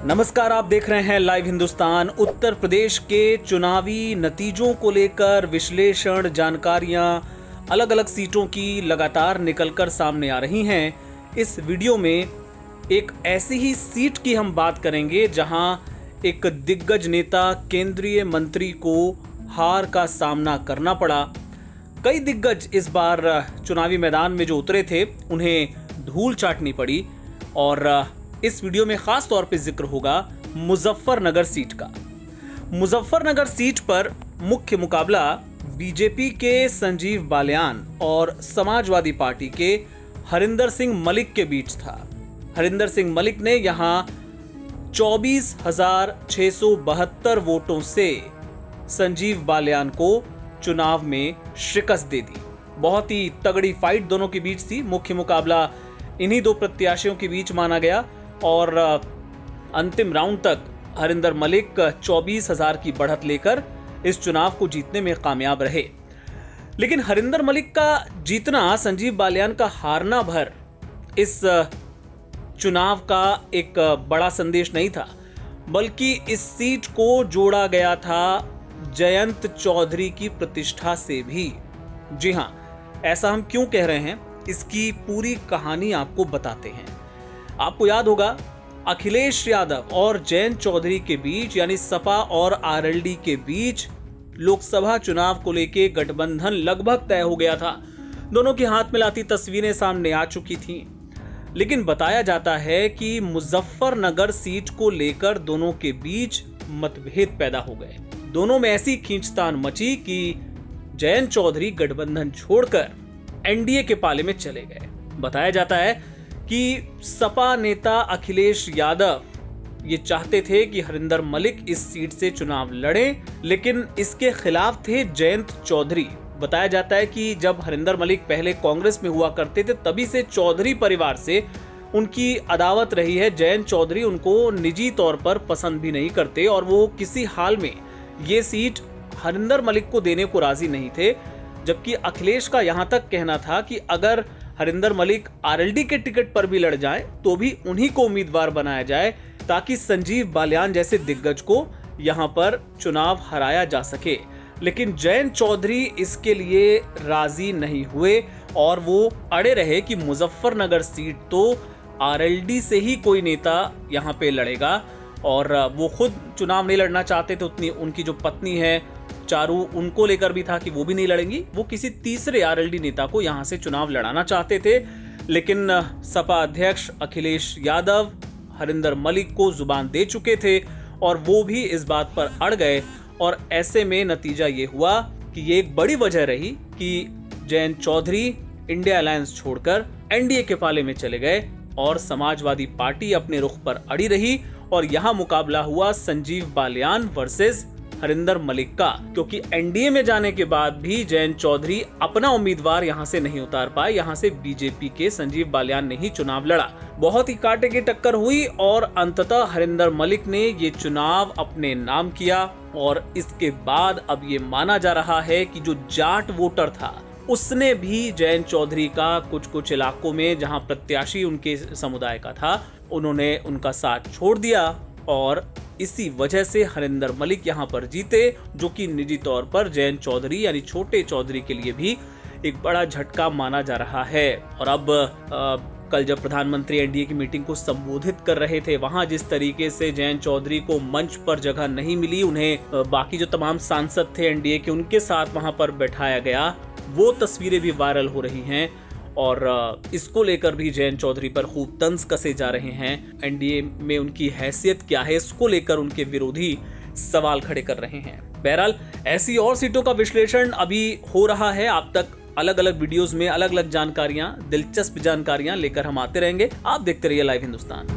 नमस्कार, आप देख रहे हैं लाइव हिंदुस्तान। उत्तर प्रदेश के चुनावी नतीजों को लेकर विश्लेषण, जानकारियां अलग अलग सीटों की लगातार निकलकर सामने आ रही हैं। इस वीडियो में एक ऐसी ही सीट की हम बात करेंगे जहां एक दिग्गज नेता, केंद्रीय मंत्री को हार का सामना करना पड़ा। कई दिग्गज इस बार चुनावी मैदान में जो उतरे थे उन्हें धूल चाटनी पड़ी और इस वीडियो में खास तौर पे जिक्र होगा मुजफ्फरनगर सीट का। मुजफ्फरनगर सीट पर मुख्य मुकाबला बीजेपी के संजीव बालियान और समाजवादी पार्टी के हरिंदर सिंह मलिक के बीच था। हरिंदर सिंह मलिक ने यहां 24,672 वोटों से संजीव बालियान को चुनाव में शिकस्त दे दी। बहुत ही तगड़ी फाइट दोनों के बीच थी। मुख्य मुकाबला इन्हीं दो प्रत्याशियों के बीच माना गया और अंतिम राउंड तक हरिंदर मलिक 24,000 की बढ़त लेकर इस चुनाव को जीतने में कामयाब रहे। लेकिन हरिंदर मलिक का जीतना, संजीव बालियान का हारना भर इस चुनाव का एक बड़ा संदेश नहीं था, बल्कि इस सीट को जोड़ा गया था जयंत चौधरी की प्रतिष्ठा से भी। जी हां, ऐसा हम क्यों कह रहे हैं, इसकी पूरी कहानी आपको बताते हैं। आपको याद होगा अखिलेश यादव और जयंत चौधरी के बीच, यानी सपा और आरएलडी के बीच लोकसभा चुनाव को लेकर गठबंधन लगभग तय हो गया था। दोनों की हाथ मिलाती तस्वीरें सामने आ चुकी थीं। लेकिन बताया जाता है कि मुजफ्फरनगर सीट को लेकर दोनों के बीच मतभेद पैदा हो गए। दोनों में ऐसी खींचतान मची कि जयंत चौधरी गठबंधन छोड़कर एनडीए के पाले में चले गए। बताया जाता है कि सपा नेता अखिलेश यादव ये चाहते थे कि हरिंदर मलिक इस सीट से चुनाव लड़ें, लेकिन इसके खिलाफ थे जयंत चौधरी। बताया जाता है कि जब हरिंदर मलिक पहले कांग्रेस में हुआ करते थे, तभी से चौधरी परिवार से उनकी अदावत रही है। जयंत चौधरी उनको निजी तौर पर पसंद भी नहीं करते और वो किसी हाल में ये सीट हरिंदर मलिक को देने को राजी नहीं थे। जबकि अखिलेश का यहां तक कहना था कि अगर हरिंदर मलिक आरएलडी के टिकट पर भी लड़ जाएं तो भी उन्हीं को उम्मीदवार बनाया जाए, ताकि संजीव बालियान जैसे दिग्गज को यहां पर चुनाव हराया जा सके। लेकिन जयंत चौधरी इसके लिए राजी नहीं हुए और वो अड़े रहे कि मुजफ्फरनगर सीट तो आरएलडी से ही कोई नेता यहां पे लड़ेगा, और वो खुद चुनाव नहीं लड़ना चाहते थे। उतनी उनकी जो पत्नी है चारू, उनको लेकर भी था कि वो भी नहीं लड़ेंगी। वो किसी तीसरे आरएलडी नेता को यहां से चुनाव लड़ाना चाहते थे। लेकिन सपा अध्यक्ष अखिलेश यादव हरिंदर मलिक को जुबान दे चुके थे और वो भी इस बात पर अड़ गए। और ऐसे में नतीजा ये हुआ कि ये एक बड़ी वजह रही कि जयंत चौधरी इंडिया अलायंस छोड़कर एनडीए के पाले में चले गए और समाजवादी पार्टी अपने रुख पर अड़ी रही। और यहां मुकाबला हुआ संजीव बालियान वर्सेस हरिंदर मलिक का, क्योंकि एनडीए में जाने के बाद भी जयंत चौधरी अपना उम्मीदवार यहां से नहीं उतार पाए। यहां से बीजेपी के संजीव बालियान ने ही चुनाव लड़ा। बहुत ही कांटे की टक्कर हुई और अंततः हरिंदर मलिक ने ये चुनाव अपने नाम किया। और इसके बाद अब ये माना जा रहा है कि जो जाट वोटर था उसने भी जयंत चौधरी का कुछ इलाकों में, जहां प्रत्याशी उनके समुदाय का था, उन्होंने उनका साथ छोड़ दिया और इसी वजह से हरिंदर मलिक यहां पर जीते, जो कि निजी तौर पर जयंत चौधरी यानी छोटे चौधरी के लिए भी एक बड़ा झटका माना जा रहा है। और अब कल जब प्रधानमंत्री एनडीए की मीटिंग को संबोधित कर रहे थे, वहां जिस तरीके से जयंत चौधरी को मंच पर जगह नहीं मिली, उन्हें बाकी जो तमाम सांसद थे एनडीए के, उनके साथ वहां पर बैठाया गया, वो तस्वीरें भी वायरल हो रही हैं। और इसको लेकर भी जयंत चौधरी पर खूब तंज कसे जा रहे हैं। एनडीए में उनकी हैसियत क्या है, इसको लेकर उनके विरोधी सवाल खड़े कर रहे हैं। बहरहाल ऐसी और सीटों का विश्लेषण अभी हो रहा है। आप तक अलग अलग वीडियोस में अलग अलग जानकारियां, दिलचस्प जानकारियां लेकर हम आते रहेंगे। आप देखते रहिए लाइव हिंदुस्तान।